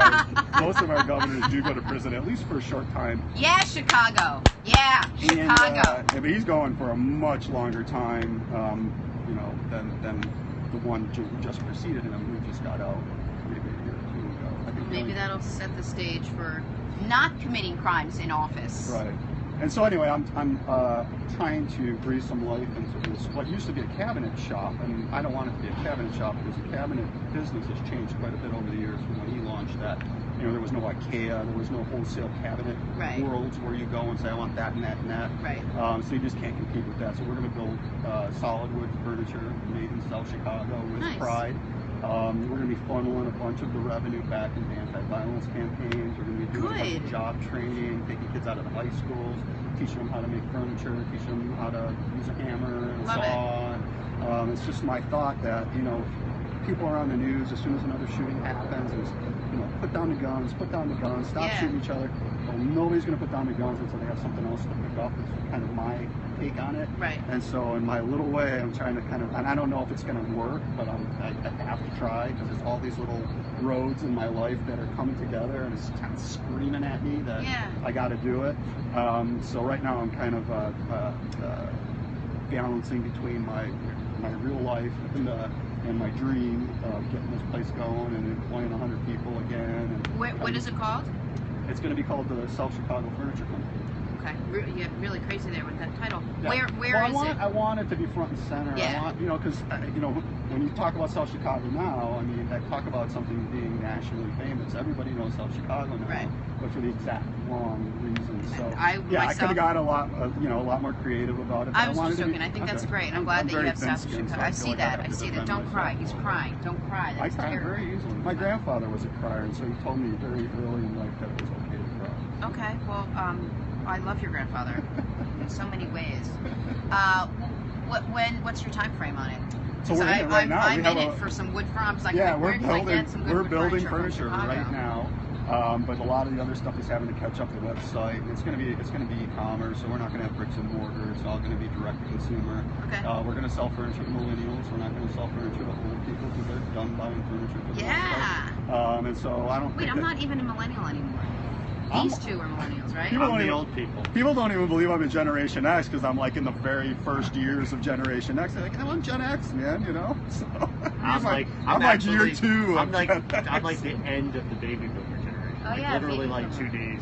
Speaker 2: our governors do go to prison, at least for a short time.
Speaker 1: Yeah, Chicago. Yeah, Chicago.
Speaker 2: But he's going for a much longer time, than the one who just preceded him, who just got out maybe a year or two ago. I think
Speaker 1: Maybe that'll set the stage for not committing crimes in office.
Speaker 2: Right. And so anyway, I'm trying to breathe some life into this, what used to be a cabinet shop, and I don't want it to be a cabinet shop because the cabinet business has changed quite a bit over the years from when he launched that. You know, there was no IKEA, there was no wholesale cabinet worlds where you go and say, I want that and that and that.
Speaker 1: Right.
Speaker 2: So you just can't compete with that. So we're going to build solid wood furniture made in South Chicago with pride. We're going to be funneling a bunch of the revenue back into anti-violence campaigns. We're going to be doing a bunch of job training, taking kids out of the high schools, teaching them how to make furniture, teaching them how to use a hammer and a saw. It's just my thought that, you know, people are on the news as soon as another shooting happens, is, you know, put down the guns, stop shooting each other. Well, nobody's going to put down the guns until they have something else to pick up. It's kind of my take on it.
Speaker 1: Right.
Speaker 2: And so in my little way, I'm trying to kind of, and I don't know if it's going to work, but I have to try, because there's all these little roads in my life that are coming together, and it's kind of screaming at me that I got to do it. So right now I'm kind of balancing between my real life and my dream of getting this place going and employing 100 people again. And
Speaker 1: what is it called?
Speaker 2: It's going to be called the South Chicago Furniture Company.
Speaker 1: Okay, yeah, really crazy there with that title.
Speaker 2: Yeah.
Speaker 1: Where is it?
Speaker 2: I want it to be front and center.
Speaker 1: Yeah.
Speaker 2: I want, you know, because you know, when you talk about South Chicago now, I mean, I talk about something being nationally famous. Everybody knows South Chicago now, but for the exact wrong reasons. So I could have got a lot, you know, a lot more creative about it.
Speaker 1: I was just joking. I think that's great, and I'm glad that you have South Chicago. I see that. I see that. Don't cry. He's crying. Don't cry. That's
Speaker 2: I cry very easily. My grandfather was a crier, and so he told me very early in life that it was okay to cry.
Speaker 1: Okay. Well, I love your grandfather in so many ways. What's your time frame on it?
Speaker 2: So we're in it right now.
Speaker 1: I'm in it for some wood farms. Like,
Speaker 2: yeah,
Speaker 1: we're
Speaker 2: building furniture right now. But a lot of the other stuff is having to catch up the website. It's going to be e-commerce, so we're not going to have bricks and mortar. It's all going to be direct to consumer. Okay. We're going to sell furniture to millennials. We're not going to sell furniture to old people because they're done buying furniture for the most part. And so I don't.
Speaker 1: Wait, I'm not even a millennial anymore. These two are millennials, right?
Speaker 2: People don't even believe I'm a Generation X because I'm like in the very first years of Generation X. They're like, I'm Gen X, man, you know. So I'm like year two.
Speaker 3: I'm like the end of the baby boomer generation.
Speaker 1: Oh yeah,
Speaker 3: literally like 2 days.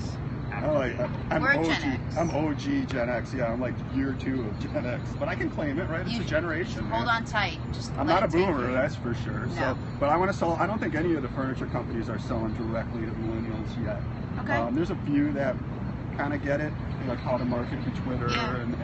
Speaker 2: I'm OG Gen X. Yeah, I'm like year 2 of Gen X, but I can claim it, right? It's a generation.
Speaker 1: Hold on tight.
Speaker 2: I'm not a boomer, that's for sure. No. So, but I want to sell. I don't think any of the furniture companies are selling directly to millennials yet. Okay. There's a few that kind of get it, like how to market to Twitter and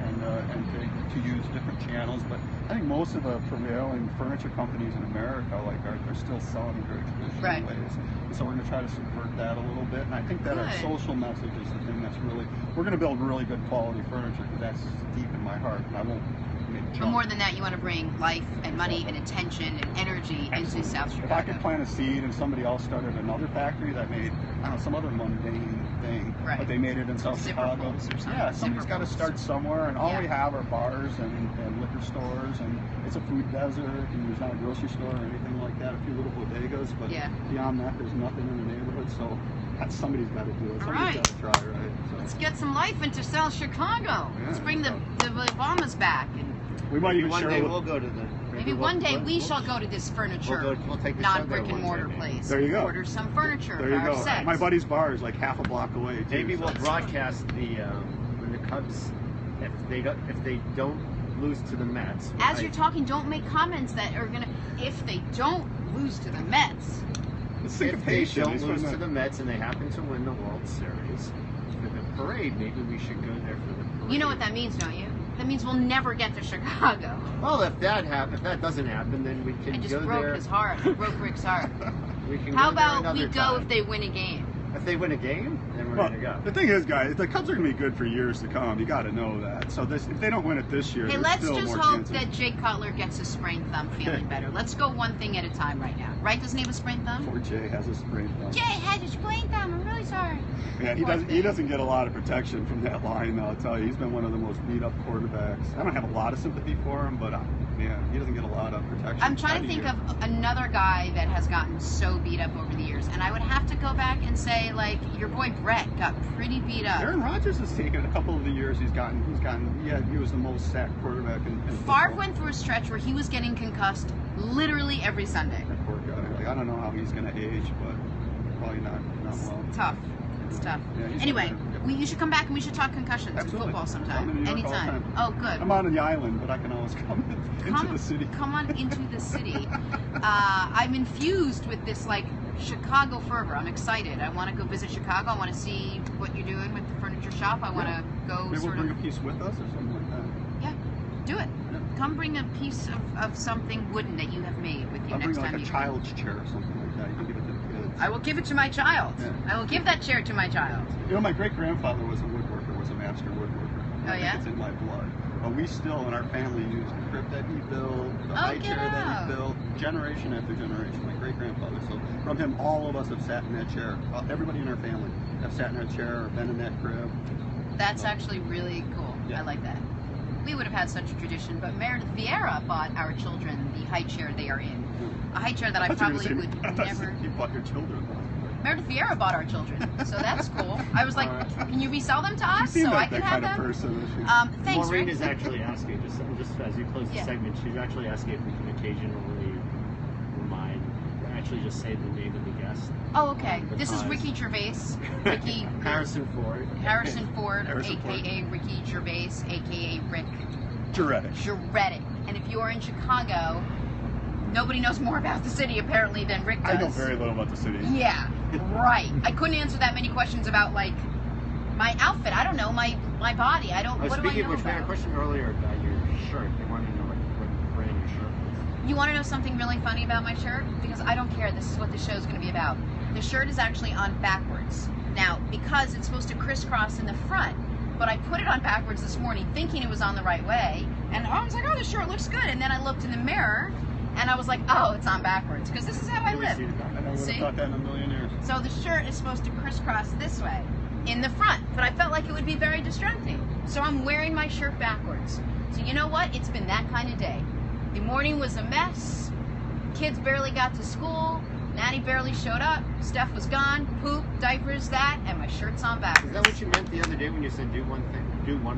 Speaker 2: to use different channels. But I think most of the prevailing furniture companies in America are still selling in very traditional ways. And so we're going to try to subvert that a little bit. And I think that our social message is the thing that's really, we're going to build really good quality furniture because that's deep in my heart. And I won't.
Speaker 1: But more than that, you want to bring life and money and attention and energy into South Chicago.
Speaker 2: If I could plant a seed and somebody else started another factory that made, I don't know, some other mundane thing, but they made it in South Chicago. Yeah, somebody's got to start somewhere, and all we have are bars and liquor stores, and it's a food desert, and there's not a grocery store or anything like that, a few little bodegas, but beyond that, there's nothing in the neighborhood, so somebody's got to do it. Somebody's got to try, right? So.
Speaker 1: Let's get some life into South Chicago. Let's bring the Obamas back.
Speaker 2: We might even
Speaker 3: one day we'll go to the.
Speaker 1: Maybe one day we shall go to this furniture,
Speaker 3: we'll take
Speaker 1: non-brick and mortar place.
Speaker 2: There you go.
Speaker 1: Order some furniture.
Speaker 2: There you go.
Speaker 1: Sets.
Speaker 2: My buddy's bar is like half a block away. Too,
Speaker 3: maybe we'll broadcast the when the Cubs, if they don't lose to the Mets.
Speaker 1: As you're talking, don't make comments that are gonna. If they don't lose to the Mets.
Speaker 3: If they don't lose to the Mets and they happen to win the World Series, for the parade, maybe we should go there for the parade.
Speaker 1: You know what that means, don't you? That means we'll never get to Chicago.
Speaker 3: Well, if that doesn't happen, then we can go there.
Speaker 1: I just broke his heart. I broke Rick's heart.
Speaker 3: How
Speaker 1: about we go if they win a game?
Speaker 3: If they win a game, then we're going to go.
Speaker 2: The thing is, guys, the Cubs are going to be good for years to come. You got to know that. So if they don't win it this year,
Speaker 1: let's just hope that Jay Cutler gets a sprained thumb feeling better. Let's go one thing at a time right now. Right? Doesn't he have a sprained thumb?
Speaker 2: Poor Jay has a sprained thumb.
Speaker 1: Jay has a sprained thumb. I'm really sorry.
Speaker 2: Yeah, he doesn't get a lot of protection from that line, though, I'll tell you. He's been one of the most beat-up quarterbacks. I don't have a lot of sympathy for him, but he doesn't get a lot of protection.
Speaker 1: I'm trying to think of another guy that has gotten so beat up over the years, and I would have to go back and say, like, your boy Brett got pretty beat up.
Speaker 2: Aaron Rodgers has taken a couple of the years he was the most sacked quarterback in
Speaker 1: Favre went through a stretch where he was getting concussed literally every Sunday.
Speaker 2: That poor guy. Like, I don't know how he's going to age, but probably not well.
Speaker 1: It's tough. It's tough.
Speaker 2: Yeah, he's
Speaker 1: Anyway,
Speaker 2: over there.
Speaker 1: you should come back and we should talk concussions
Speaker 2: Absolutely.
Speaker 1: and football
Speaker 2: I'm
Speaker 1: sometime.
Speaker 2: in New York all the
Speaker 1: Anytime.
Speaker 2: time.
Speaker 1: Oh, good.
Speaker 2: I'm on the island, but I can always come into the city.
Speaker 1: Come on into the city. I'm infused with this like Chicago fervor. I'm excited. I want to go visit Chicago. I want to see what you're doing with the furniture shop. I want to go
Speaker 2: Maybe
Speaker 1: sort
Speaker 2: we'll bring
Speaker 1: of.
Speaker 2: a piece with us or something like that.
Speaker 1: Yeah, do it.
Speaker 2: Yeah.
Speaker 1: Come bring a piece of something wooden that you have made with you
Speaker 2: I'll
Speaker 1: next
Speaker 2: bring
Speaker 1: time
Speaker 2: like
Speaker 1: you
Speaker 2: a child's chair or something like that. You can give it to the kids.
Speaker 1: I will give it to my child.
Speaker 2: Yeah.
Speaker 1: I will give that chair to my child.
Speaker 2: You know, my great-grandfather was a woodworker, was a master woodworker.
Speaker 1: Oh, yeah?
Speaker 2: It's in my blood. But we still, in our family, use the crib that he built, the high
Speaker 1: get
Speaker 2: chair that
Speaker 1: out.
Speaker 2: he built, generation after generation. My great-grandfather. So from him, all of us have sat in that chair. Everybody in our family have sat in that chair or been in that crib.
Speaker 1: That's actually really cool.
Speaker 2: Yeah.
Speaker 1: I like that. We would have had such a tradition, but Meredith Vieira bought our children the high chair they are in. A high chair that I probably would never...
Speaker 2: He bought your children.
Speaker 1: Meredith Vieira bought our children, so that's cool. I was like, can you resell them to
Speaker 2: She
Speaker 1: us
Speaker 2: seemed
Speaker 1: so
Speaker 2: like
Speaker 1: I can
Speaker 2: that
Speaker 1: have
Speaker 2: kind
Speaker 1: them?
Speaker 2: of person. Isn't she?
Speaker 1: Thanks,
Speaker 3: Maureen
Speaker 1: Rick.
Speaker 3: is actually asking, just as you close the
Speaker 1: Yeah.
Speaker 3: segment, she's actually asking if we can occasionally actually just say the name of the guest.
Speaker 1: Oh, okay. This is
Speaker 3: Because-
Speaker 1: Ricky Gervais. Ricky
Speaker 3: Harrison Ford.
Speaker 1: Harrison Ford,
Speaker 2: Harrison Ford.
Speaker 1: a.k.a. Ricky Gervais, a.k.a. Rick
Speaker 2: Juretic.
Speaker 1: Juretic. And if you are in Chicago, nobody knows more about the city apparently than Rick does.
Speaker 2: I know very little about the city.
Speaker 1: Yeah, right. I couldn't answer that many questions about like my outfit. I don't know my body. I don't. What do I
Speaker 3: Speaking
Speaker 1: know
Speaker 3: of which, we had a
Speaker 1: about?
Speaker 3: question earlier about your shirt. They wanted to know what brand your shirt was.
Speaker 1: You want to know something really funny about my shirt? Because I don't care. This is what the show's going to be about. The shirt is actually on backwards now because it's supposed to crisscross in the front. But I put it on backwards this morning, thinking it was on the right way, and I was like, "Oh, the shirt looks good." And then I looked in the mirror, and I was like, "Oh, it's on backwards," because this is how I
Speaker 3: Can we
Speaker 1: live.
Speaker 3: see the back?
Speaker 2: I never would
Speaker 1: See?
Speaker 2: have thought that in a million years.
Speaker 1: So the shirt is supposed to crisscross this way in the front, but I felt like it would be very distracting. So I'm wearing my shirt backwards. So you know what? It's been that kind of day. The morning was a mess. Kids barely got to school. Nanny barely showed up. Steph was gone. Poop, diapers, that, and my shirt's on
Speaker 3: Is
Speaker 1: backwards.
Speaker 3: that what you meant the other day when you said do one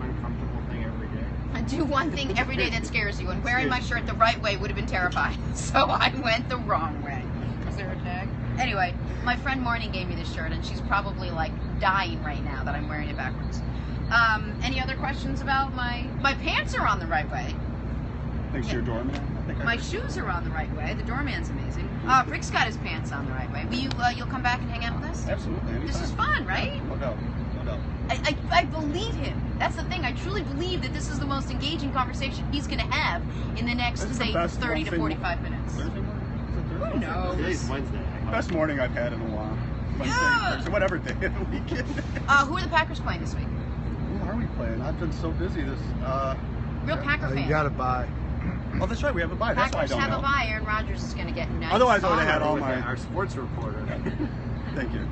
Speaker 3: uncomfortable thing every day?
Speaker 1: I do one thing every day that scares you, and wearing my shirt the right way would have been terrifying. So I went the wrong way. Is there a tag? Anyway, my friend Marnie gave me this shirt, and she's probably like dying right now that I'm wearing it backwards. Any other questions about my pants are on the right way.
Speaker 2: Thanks to your doorman. I think I
Speaker 1: My
Speaker 2: heard.
Speaker 1: shoes are on the right way. The doorman's amazing. Rick's got his pants on the right way. Will you? You'll come back and hang out with us?
Speaker 2: Absolutely. Anytime.
Speaker 1: This is fun, right?
Speaker 2: No doubt. No doubt.
Speaker 1: I believe him. That's the thing. I truly believe that this is the most engaging conversation he's going to have in the next,
Speaker 2: This is the
Speaker 1: say,
Speaker 2: best
Speaker 1: 30 to
Speaker 2: one thing-
Speaker 1: 45 minutes.
Speaker 2: Thursday morning? Is it Thursday?
Speaker 1: Who knows?
Speaker 3: Today's Wednesday.
Speaker 2: Best morning I've had in a while. Wednesday,
Speaker 1: Yeah.
Speaker 2: Thursday, whatever day of the weekend.
Speaker 1: Who are the Packers playing this week?
Speaker 2: Who are we playing? I've been so busy this.
Speaker 1: Real Packer fan.
Speaker 4: You gotta buy.
Speaker 2: Oh, that's right. We have a bye. That's why I
Speaker 1: Packers
Speaker 2: don't
Speaker 1: have
Speaker 2: know.
Speaker 1: a bye. Aaron Rodgers is going to get nice.
Speaker 2: Otherwise, I would have had all
Speaker 3: With
Speaker 2: my.
Speaker 3: our sports reporter.
Speaker 2: Thank you.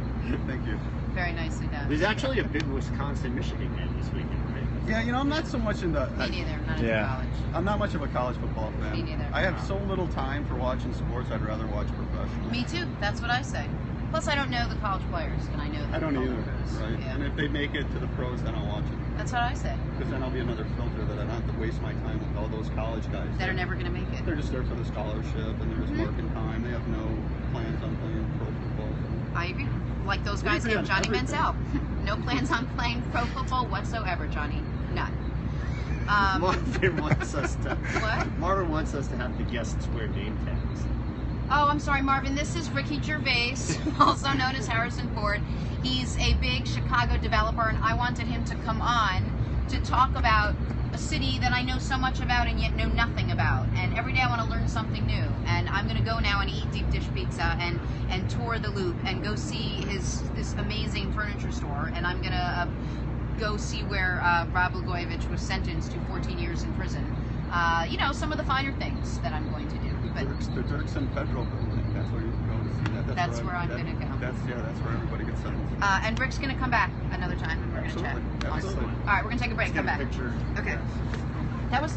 Speaker 2: Thank you.
Speaker 1: Very nicely done.
Speaker 3: There's actually a big Wisconsin-Michigan game this weekend, right?
Speaker 2: Yeah, you know, I'm not so much into.
Speaker 1: Me neither. Not into
Speaker 4: Yeah.
Speaker 1: college.
Speaker 2: I'm not much of a college football fan.
Speaker 1: Me neither.
Speaker 2: I have so little time for watching sports. I'd rather watch professional.
Speaker 1: Me too. That's what I say. Plus, I don't know the college players, and I know the
Speaker 2: I don't
Speaker 1: football
Speaker 2: either.
Speaker 1: players.
Speaker 2: Right.
Speaker 1: Yeah.
Speaker 2: And if they make it to the pros, then I'll watch it.
Speaker 1: That's what I say.
Speaker 2: Because then I'll be another filter that I don't have to waste my time with all those college guys.
Speaker 1: That are never going to make it.
Speaker 2: They're just there for the scholarship and they're just
Speaker 1: Mhm.
Speaker 2: marking time. They have no plans on playing pro football.
Speaker 1: I agree. Like those guys
Speaker 2: agree
Speaker 1: have
Speaker 2: on
Speaker 1: Johnny
Speaker 2: everything.
Speaker 1: Manziel. No plans on playing pro football whatsoever, Johnny. None.
Speaker 3: Marvin wants us to.
Speaker 1: What?
Speaker 3: Marvin wants us to have the guests wear name tags.
Speaker 1: Oh, I'm sorry, Marvin. This is Ricky Gervais, also known as Harrison Ford. He's a big Chicago developer, and I wanted him to come on to talk about a city that I know so much about and yet know nothing about. And every day I want to learn something new. And I'm going to go now and eat deep dish pizza and tour the Loop and go see this amazing furniture store. And I'm going to go see where Rob Blagojevich was sentenced to 14 years in prison. You know, some of the finer things that I'm going to do. But
Speaker 2: The Dirks and Federal building. That's where you go to see that.
Speaker 1: That's where I'm gonna go.
Speaker 2: That's where everybody gets sentenced.
Speaker 1: and Rick's going to come back another time and we're going to chat.
Speaker 2: Absolutely. Absolutely.
Speaker 1: All right, we're going to take a break.
Speaker 3: Let's
Speaker 1: Come
Speaker 3: get a
Speaker 1: back.
Speaker 3: picture.
Speaker 1: Okay. That was